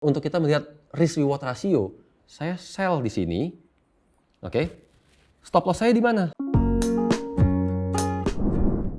Untuk kita melihat risk reward ratio, saya sell di sini. Oke. Stop loss saya di mana?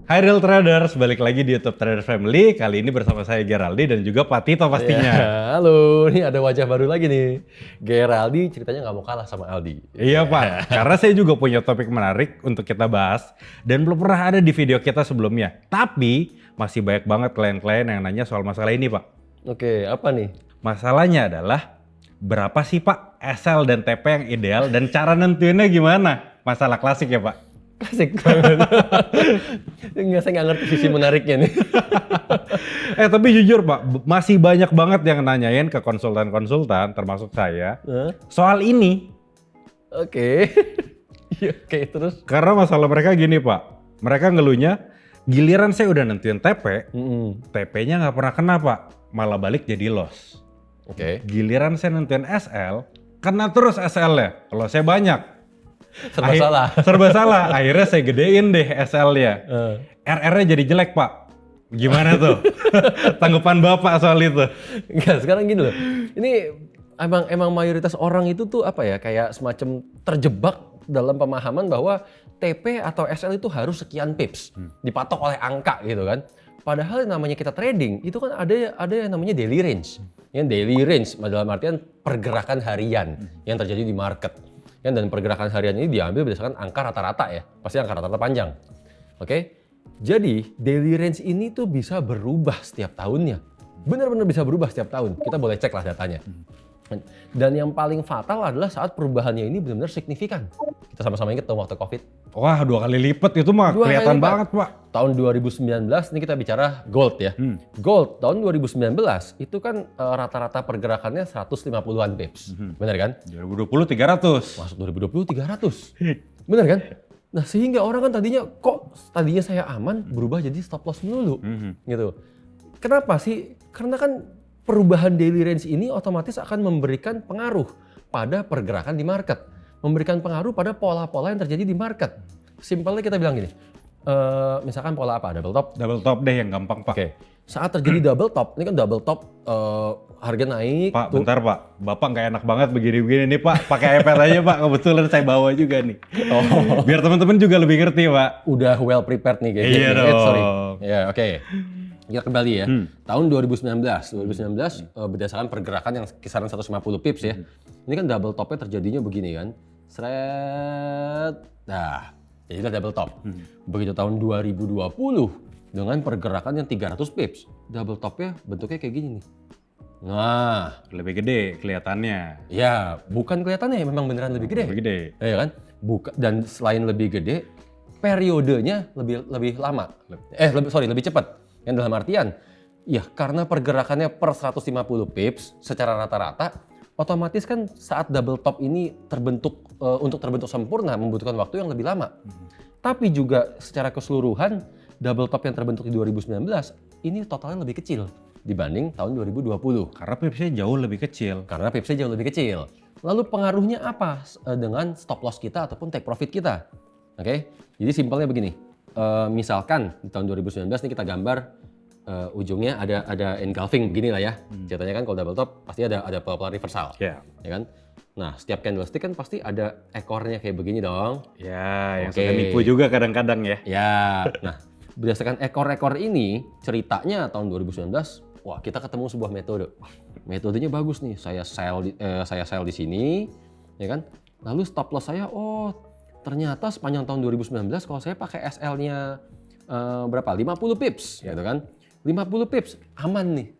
Hai Real Traders, balik lagi di YouTube Trader Family. Kali ini bersama saya Geraldi dan juga Pak Tito pastinya. Ya, halo, ini ada wajah baru lagi nih. Geraldi ceritanya nggak mau kalah sama Aldi. Iya Pak, karena saya juga punya topik menarik untuk kita bahas dan belum pernah ada di video kita sebelumnya. Tapi masih banyak banget klien-klien yang nanya soal masalah ini Pak. Oke, apa nih? Masalahnya adalah berapa sih Pak SL dan TP yang ideal dan cara nentuinnya gimana? Masalah klasik ya Pak. Asik banget. Nggak, saya nggak ngerti sisi menariknya nih. Tapi jujur Pak, masih banyak banget yang nanyain ke konsultan-konsultan termasuk saya soal ini. Oke. Iya, oke, terus? Karena masalah mereka gini Pak, mereka ngeluhnya giliran saya udah nentuin TP, TP-nya nggak pernah kena Pak, malah balik jadi loss. Oke. Giliran saya nentuin SL, kena terus SL-nya, kalau saya banyak. Serba salah. Serba salah, akhirnya saya gedein deh SL-nya. RR-nya jadi jelek Pak. Gimana tuh? Tanggapan Bapak soal itu? Enggak, sekarang gini loh. Ini emang mayoritas orang itu tuh apa ya, kayak semacam terjebak dalam pemahaman bahwa TP atau SL itu harus sekian pips, dipatok oleh angka gitu kan. Padahal yang namanya kita trading itu kan ada yang namanya daily range. Yang daily range dalam artian pergerakan harian yang terjadi di market. Dan pergerakan harian ini diambil berdasarkan angka rata-rata ya, pasti angka rata-rata panjang. Oke, jadi daily range ini tuh bisa berubah setiap tahunnya. Benar-benar bisa berubah setiap tahun. Kita boleh cek lah datanya. Dan yang paling fatal adalah saat perubahannya ini benar-benar signifikan. Kita sama-sama ingat waktu COVID. Wah, 2 kali lipat itu mah kelihatan banget Pak. Tahun 2019, ini kita bicara gold ya. Gold tahun 2019 itu kan rata-rata pergerakannya 150-an pips. Benar kan? 2020 300. Masuk 2020 300. Benar kan? Nah, sehingga orang kan tadinya saya aman berubah jadi stop loss melulu. Gitu. Kenapa sih? Karena kan perubahan daily range ini otomatis akan memberikan pengaruh pada pergerakan di market. Memberikan pengaruh pada pola-pola yang terjadi di market. Simpelnya kita bilang gini, misalkan pola apa? Double top? Double top deh yang gampang Pak. Oke. Saat terjadi double top, ini kan double top harga naik. Pak, bentar Pak. Bapak nggak enak banget begini-begini nih Pak. Pakai iPad aja Pak, kebetulan saya bawa juga nih. Oh. Biar teman-teman juga lebih ngerti Pak. Udah well prepared nih kayaknya. Iya dong. Sorry. Ya, oke. Kita kembali ya. Tahun 2019 berdasarkan pergerakan yang kisaran 150 pips ya. Ini kan double topnya terjadinya begini kan. Seret. Nah, jadilah double top. Begitu tahun 2020 dengan pergerakan yang 300 pips, double topnya bentuknya kayak gini nih. Nah, Lebih gede kelihatannya. ya bukan kelihatannya, memang beneran lebih gede. Lebih gede. Ya kan? Dan selain lebih gede, periodenya lebih lama. Lebih cepat. Yang dalam artian, ya karena pergerakannya per 150 pips secara rata-rata, otomatis kan saat double top ini untuk terbentuk sempurna membutuhkan waktu yang lebih lama. Tapi juga secara keseluruhan, double top yang terbentuk di 2019 ini totalnya lebih kecil dibanding tahun 2020. Karena pipsnya jauh lebih kecil. Lalu pengaruhnya apa dengan stop loss kita ataupun take profit kita? Oke, jadi simpelnya begini. Misalkan di tahun 2019 ini kita gambar ujungnya ada engulfing begini lah ya. Ceritanya kan kalau double top pasti ada pola-pola reversal. Ya. Ya kan? Nah, setiap candlestick kan pasti ada ekornya kayak begini dong. Ya, yang suka nipu juga kadang-kadang ya. Ya. Nah, berdasarkan ekor-ekor ini ceritanya tahun 2019, wah kita ketemu sebuah metode. Metodenya bagus nih. Saya sell di sini, ya kan? Lalu stop loss saya, ternyata sepanjang tahun 2019 kalau saya pakai SL-nya berapa? 50 pips, gitu kan? 50 pips aman nih.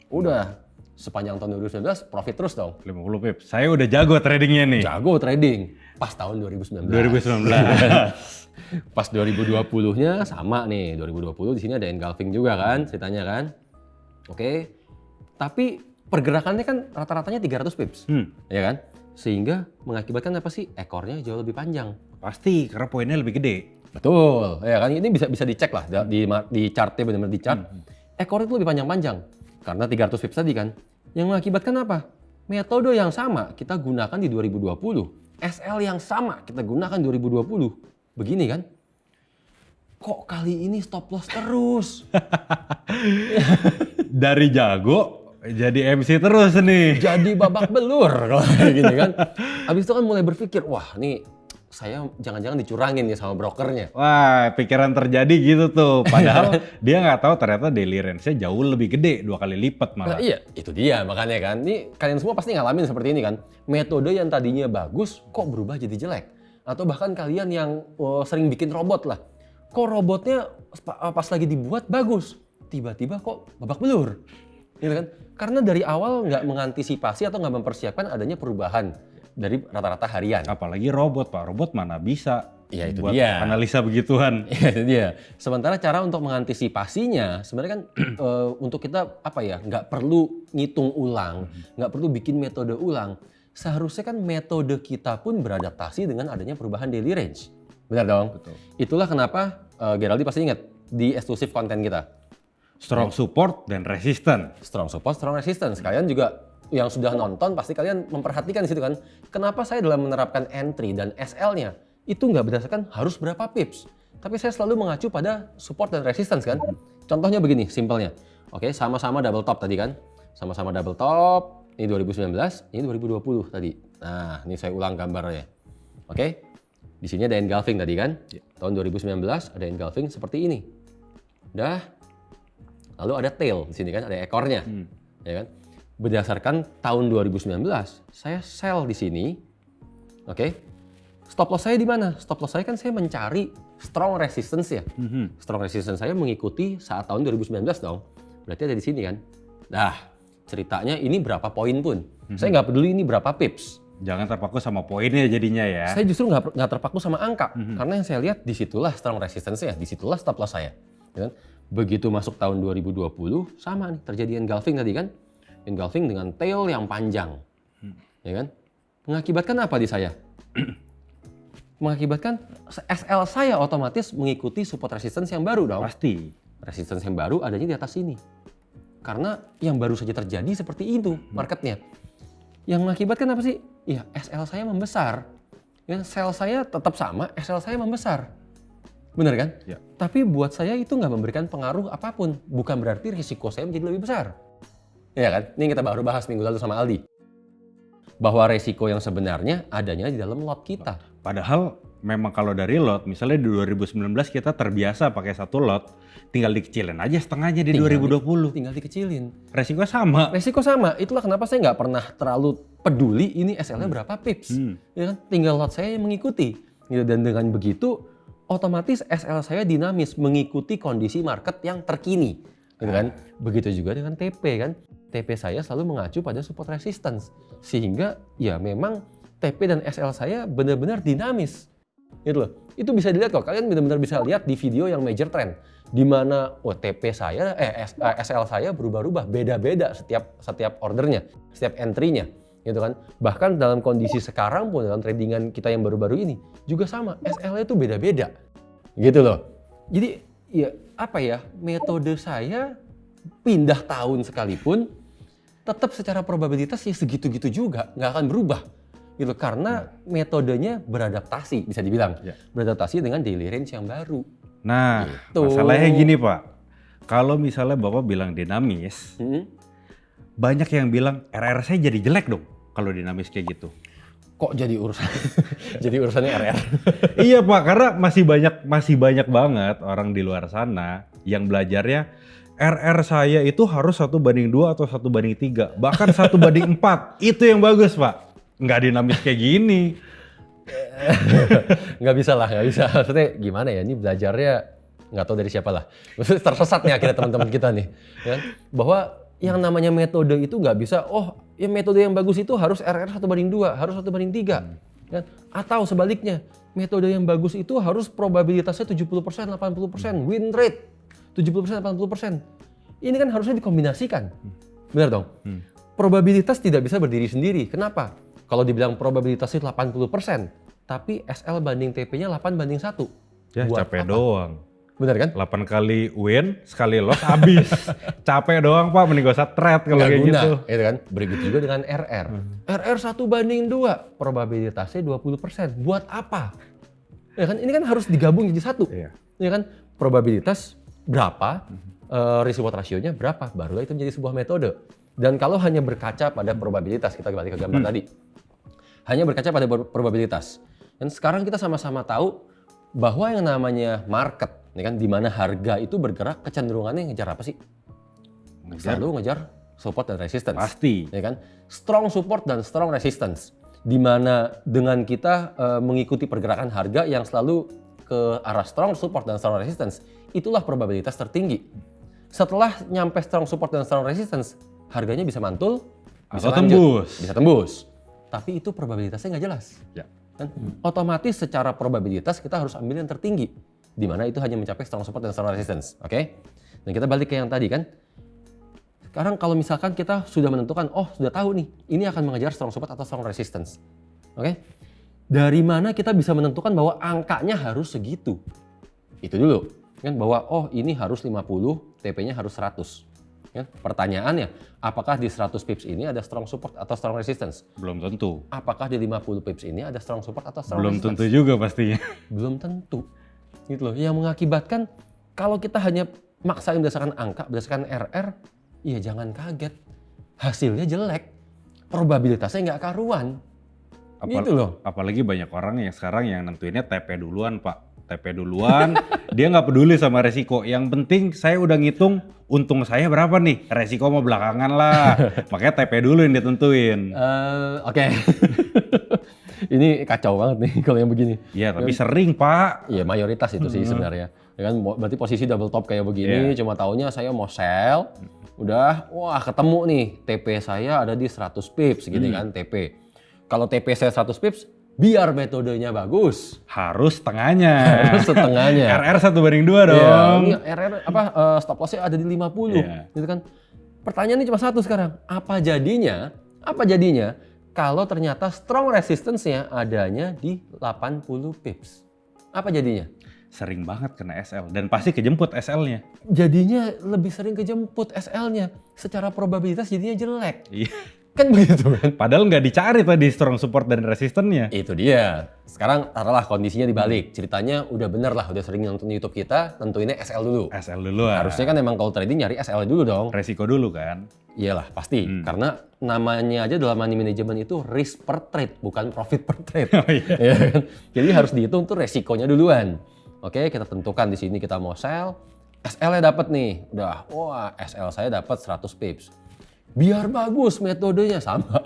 Udah sepanjang tahun 2019 profit terus dong. 50 pips. Saya udah jago tradingnya nih. Jago trading pas tahun 2019. 2019. Pas 2020-nya sama nih. 2020 di sini ada engulfing juga kan ceritanya kan. Oke. Tapi pergerakannya kan rata-ratanya 300 pips. Ya kan? Sehingga mengakibatkan apa sih? Ekornya jauh lebih panjang. Pasti, karena poinnya lebih gede. Betul, ya kan? Ini bisa dicek lah di chartnya, benar-benar di chart. Ekor itu lebih panjang-panjang karena 300 pips tadi kan. Yang mengakibatkan apa? Metode yang sama kita gunakan di 2020. SL yang sama kita gunakan 2020. Begini kan? Kok kali ini stop loss terus? Dari jago Jadi MC terus nih. Jadi babak belur kalau kayak gini kan. Habis itu kan mulai berpikir, wah nih saya jangan-jangan dicurangin nih sama brokernya. Wah, pikiran terjadi gitu tuh. Padahal dia nggak tahu ternyata daily range-nya jauh lebih gede, 2 kali lipat Nah malah. iya, itu dia makanya kan. Ini kalian semua pasti ngalamin seperti ini kan. Metode yang tadinya bagus kok berubah jadi jelek. Atau bahkan kalian yang sering bikin robot lah. Kok robotnya pas lagi dibuat bagus, tiba-tiba kok babak belur. Gitu kan? Karena dari awal nggak mengantisipasi atau nggak mempersiapkan adanya perubahan dari rata-rata harian. Apalagi robot, Pak. Robot mana bisa Ya, itu buat dia. analisa begituan. Iya, itu dia. Sementara cara untuk mengantisipasinya sebenarnya kan untuk kita apa ya, nggak perlu ngitung ulang, nggak perlu bikin metode ulang. Seharusnya kan metode kita pun beradaptasi dengan adanya perubahan daily range. Benar dong? Betul. Itulah kenapa Geraldi pasti ingat di eksklusif konten kita. Strong support dan resistant. Strong support, strong resistance. Kalian juga yang sudah nonton pasti kalian memperhatikan di situ kan. Kenapa saya dalam menerapkan entry dan SL-nya itu nggak berdasarkan harus berapa pips. Tapi saya selalu mengacu pada support dan resistance kan. Contohnya begini, simpelnya. Oke, sama-sama double top tadi kan. Sama-sama double top. Ini 2019, ini 2020 tadi. Nah, ini saya ulang gambarnya. Oke. Di sini ada engulfing tadi kan. Tahun 2019 ada engulfing seperti ini. Udah. Lalu ada tail di sini kan, ada ekornya. Ya kan? Berdasarkan tahun 2019, saya sell di sini. Oke. Stop loss saya di mana? Stop loss saya kan saya mencari strong resistance ya. Strong resistance saya mengikuti saat tahun 2019 dong. Berarti ada di sini kan. Nah, ceritanya ini berapa poin pun. Saya nggak peduli ini berapa pips. Jangan terpaku sama poinnya jadinya ya. Saya justru nggak terpaku sama angka. Karena yang saya lihat disitulah strong resistance-nya, disitulah stop loss saya. Ya kan? Begitu masuk tahun 2020, sama nih terjadi engulfing tadi kan. Engulfing dengan tail yang panjang. Ya kan? Mengakibatkan apa di saya? Mengakibatkan SL saya otomatis mengikuti support resistance yang baru dong. Pasti. Resistance yang baru adanya di atas sini. Karena yang baru saja terjadi seperti itu marketnya. Yang mengakibatkan apa sih? Ya SL saya membesar. Ya, sell saya tetap sama, SL saya membesar. Benar kan? Ya. Tapi buat saya itu nggak memberikan pengaruh apapun. Bukan berarti risiko saya menjadi lebih besar. Ya kan? Ini yang kita baru bahas minggu lalu sama Aldi. Bahwa resiko yang sebenarnya adanya di dalam lot kita. Padahal memang kalau dari lot, misalnya di 2019 kita terbiasa pakai satu lot, tinggal dikecilin aja setengahnya di 2020. Tinggal dikecilin. Resiko sama. Resiko sama. Itulah kenapa saya nggak pernah terlalu peduli ini SL-nya berapa pips. Ya kan? Tinggal lot saya yang mengikuti. Gitu. Dan dengan begitu, otomatis SL saya dinamis mengikuti kondisi market yang terkini. Gitu kan? Begitu juga dengan TP kan. TP saya selalu mengacu pada support resistance. Sehingga ya memang TP dan SL saya benar-benar dinamis. Gitu loh. Itu bisa dilihat kok. Kalian benar-benar bisa lihat di video yang major trend. Di mana TP saya, SL saya berubah-ubah. Beda-beda setiap ordernya, setiap entry-nya. Gitu kan. Bahkan dalam kondisi sekarang pun dalam tradingan kita yang baru-baru ini juga sama. SL-nya itu beda-beda. Gitu loh. Jadi ya apa ya, metode saya pindah tahun sekalipun tetap secara probabilitas ya segitu-gitu juga, nggak akan berubah gitu karena metodenya beradaptasi, bisa dibilang beradaptasi dengan daily range yang baru. Nah, Gitu. masalahnya gini Pak, kalau misalnya Bapak bilang dinamis, banyak yang bilang RR saya jadi jelek dong kalau dinamis kayak gitu. Kok jadi urusannya RR? Iya Pak, karena masih banyak banget orang di luar sana yang belajarnya RR saya itu harus 1:2 atau 1:3, bahkan 1:4. Itu yang bagus Pak. Nggak dinamis kayak gini. Nggak bisa. Maksudnya gimana ya, ini belajarnya nggak tahu dari siapa lah. Maksudnya tersesat nih akhirnya teman-teman kita nih. Ya, bahwa yang namanya metode itu nggak bisa, ya metode yang bagus itu harus RR 1:2, harus 1:3. Ya, atau sebaliknya, metode yang bagus itu harus probabilitasnya 70%, 80%, win rate 70%, 80%. Ini kan harusnya dikombinasikan. Benar dong? Probabilitas tidak bisa berdiri sendiri. Kenapa? Kalau dibilang probabilitasnya 80%, tapi SL banding TP-nya 8:1. Ya Buat capek apa? doang. Benar kan? 8 kali win, sekali loss habis. Capek doang Pak, mending gak usah trade kalau Nggak kayak guna, gitu. gitu kan? Begitu juga dengan RR. RR 1:2, probabilitasnya 20%. Buat apa? Ya kan? Ini kan harus digabung jadi satu. Iya. Ya kan? Probabilitas berapa, risk reward rasionya berapa, barulah itu menjadi sebuah metode. Dan kalau hanya berkaca pada probabilitas, kita kembali ke gambar tadi. Hanya berkaca pada probabilitas. Dan sekarang kita sama-sama tahu bahwa yang namanya market, ya kan, di mana harga itu bergerak, kecenderungannya ngejar apa sih? Selalu ngejar support dan resistance. Pasti. Ya kan? Strong support dan strong resistance. Di mana dengan kita mengikuti pergerakan harga yang selalu ke arah strong support dan strong resistance, itulah probabilitas tertinggi. Setelah nyampe strong support dan strong resistance, harganya bisa mantul, bisa lanjut, bisa tembus. Tapi itu probabilitasnya nggak jelas. Ya. Kan? Otomatis secara probabilitas kita harus ambil yang tertinggi, di mana itu hanya mencapai strong support dan strong resistance. Oke? Dan kita balik ke yang tadi kan. Sekarang kalau misalkan kita sudah menentukan, oh sudah tahu nih, ini akan mengejar strong support atau strong resistance. Oke? Dari mana kita bisa menentukan bahwa angkanya harus segitu? Itu dulu. Kan bahwa oh ini harus 50, TP-nya harus 100. Ya, pertanyaannya, apakah di 100 pips ini ada strong support atau strong resistance? Belum tentu. Apakah di 50 pips ini ada strong support atau strong Belum resistance? tentu juga pastinya. Belum tentu. Gitu loh. Yang mengakibatkan kalau kita hanya maksain berdasarkan angka, berdasarkan RR, ya jangan kaget. Hasilnya jelek. Probabilitasnya nggak karuan. Gitu loh. Apalagi banyak orang yang sekarang yang nentuinnya TP duluan, Pak. TP duluan, dia nggak peduli sama resiko. Yang penting saya udah ngitung untung saya berapa nih, resiko mau belakangan lah. Makanya TP dulu yang ditentuin. Oke. Ini kacau banget nih kalau yang begini. Iya, tapi sering, Pak. Iya, mayoritas itu sih sebenarnya. Ya kan, berarti posisi double top kayak begini, cuma taunya saya mau sell, udah, wah ketemu nih, TP saya ada di 100 pips gini kan, TP. Kalau TP saya 100 pips, biar metodenya bagus. Harus setengahnya. Harus setengahnya. RR 1/2 dong. Iya, ini RR stop loss-nya ada di 50. Iya. Gitu kan. Pertanyaannya cuma satu sekarang. Apa jadinya kalau ternyata strong resistance-nya adanya di 80 pips? Apa jadinya? Sering banget kena SL dan pasti kejemput SL-nya. Jadinya lebih sering kejemput SL-nya. Secara probabilitas jadinya jelek. Iya. Kan begitu kan? Padahal nggak dicari tadi strong support dan resistance-nya. Itu dia. Sekarang taruhlah kondisinya dibalik. Ceritanya udah bener lah, udah sering nonton YouTube kita, tentuinnya SL dulu. SL dulu. Harusnya kan emang kalau trading nyari SL dulu dong. Resiko dulu kan. Iyalah, pasti. Karena namanya aja dalam money management itu risk per trade, bukan profit per trade. Oh iya. Ya kan? Jadi harus dihitung tuh resikonya duluan. Oke, kita tentukan di sini kita mau sell. SL-nya dapat nih. Udah, wah SL saya dapat 100 pips. Biar bagus metodenya sama.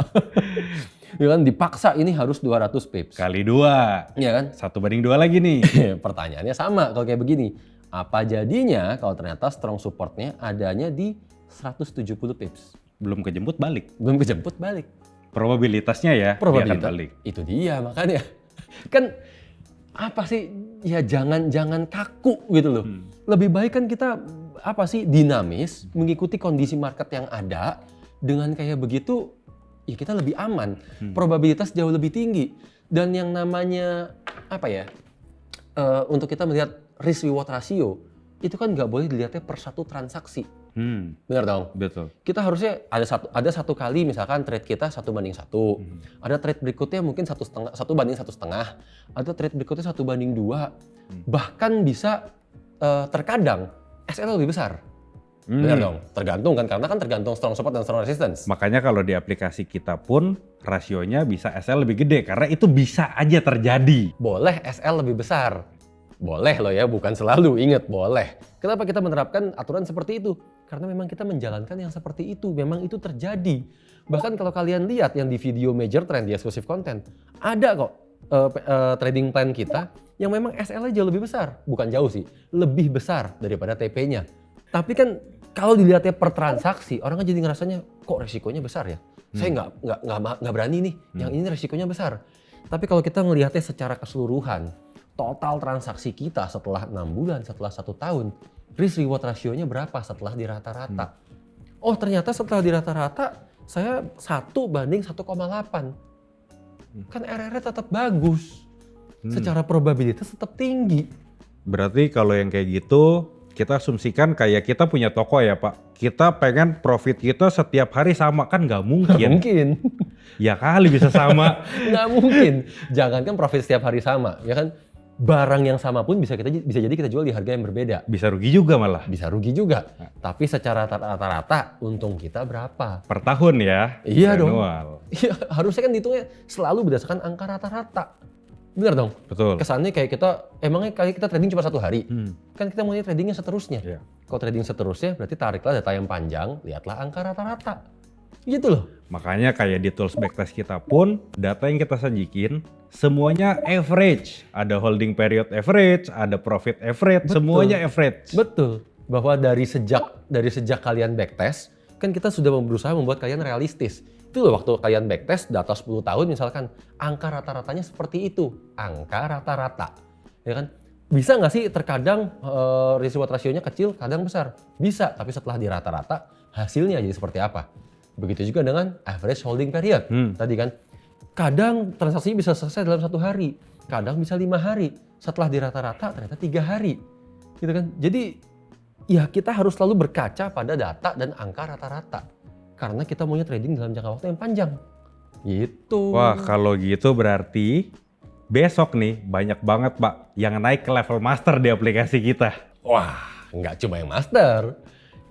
Ya kan, dipaksa ini harus 200 pips. Kali 2. Iya kan? 1/2 lagi nih. Pertanyaannya sama kalau kayak begini. Apa jadinya kalau ternyata strong supportnya adanya di 170 pips? Belum kejemput balik. Belum kejemput balik. Probabilitasnya ya, Probabilitas dia akan balik. itu dia makanya. Kan apa sih, ya jangan kaku gitu loh. Lebih baik kan kita apa sih, dinamis, mengikuti kondisi market yang ada. Dengan kayak begitu ya kita lebih aman, probabilitas jauh lebih tinggi. Dan yang namanya apa ya, untuk kita melihat risk reward ratio itu kan nggak boleh dilihatnya per satu transaksi. Benar dong? Betul. Kita harusnya ada satu kali misalkan trade kita 1:1, ada trade berikutnya mungkin 1,5, 1:1,5, ada trade berikutnya 1:2, bahkan bisa terkadang SL lebih besar. Benar dong? Tergantung kan, karena kan tergantung strong support dan strong resistance. Makanya kalau di aplikasi kita pun rasionya bisa SL lebih gede karena itu bisa aja terjadi. Boleh SL lebih besar. Boleh loh ya, bukan selalu, ingat boleh. Kenapa kita menerapkan aturan seperti itu? Karena memang kita menjalankan yang seperti itu, memang itu terjadi. Bahkan kalau kalian lihat yang di video major trend di exclusive content, ada kok trading plan kita yang memang SL-nya jauh lebih besar. Bukan jauh sih, lebih besar daripada TP-nya. Tapi kan kalau dilihatnya per transaksi, orang kan jadi ngerasanya kok resikonya besar ya. Saya nggak berani nih, yang ini resikonya besar. Tapi kalau kita ngelihatnya secara keseluruhan, total transaksi kita setelah 6 bulan, setelah 1 tahun, risk reward rasionya berapa setelah di rata-rata? Oh ternyata setelah di rata-rata saya 1:1,8. Kan RR-nya tetap bagus. Secara probabilitas tetap tinggi. Berarti kalau yang kayak gitu, kita asumsikan kayak kita punya toko ya Pak. Kita pengen profit kita setiap hari sama, kan nggak mungkin. Nggak mungkin. Ya kali bisa sama. Nggak mungkin. Jangankan profit setiap hari sama, ya kan? barang yang sama pun bisa jadi kita jual di harga yang berbeda. Bisa rugi juga malah. Bisa rugi juga. Tapi secara rata-rata untung kita berapa? Per tahun ya? Iya dong. Annual. Iya, harusnya kan dihitungnya selalu berdasarkan angka rata-rata. Benar dong? Betul. Kesannya kayak emangnya kayak kita trading cuma 1 hari. Kan kita maunya tradingnya seterusnya. Iya. Kalau trading seterusnya berarti tariklah data yang panjang, lihatlah angka rata-rata. Gitu loh. Makanya kayak di tools backtest kita pun, data yang kita sajikin semuanya average. Ada holding period average, ada profit average, semuanya average. Betul. Bahwa dari sejak kalian backtest, kan kita sudah berusaha membuat kalian realistis. Itu loh waktu kalian backtest data 10 tahun misalkan, angka rata-ratanya seperti itu. Angka rata-rata. Ya kan? Bisa nggak sih terkadang reward rasionya kecil, kadang besar? Bisa, tapi setelah di rata-rata, hasilnya jadi seperti apa? Begitu juga dengan average holding period. Tadi kan, kadang transaksinya bisa selesai dalam 1 hari, kadang bisa 5 hari. Setelah di rata-rata ternyata 3 hari. Gitu kan? Jadi ya kita harus selalu berkaca pada data dan angka rata-rata. Karena kita maunya trading dalam jangka waktu yang panjang. Gitu. Wah, kalau gitu berarti besok nih banyak banget Pak yang naik ke level master di aplikasi kita. Wah, nggak cuma yang master.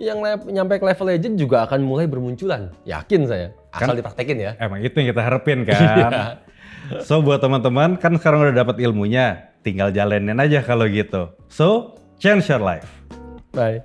Yang nyampe ke level legend juga akan mulai bermunculan. Yakin saya. Asal dipraktekin ya. Emang itu yang kita harapin kan. So buat teman-teman kan sekarang udah dapat ilmunya. Tinggal jalanin aja kalau gitu. So, change your life. Bye.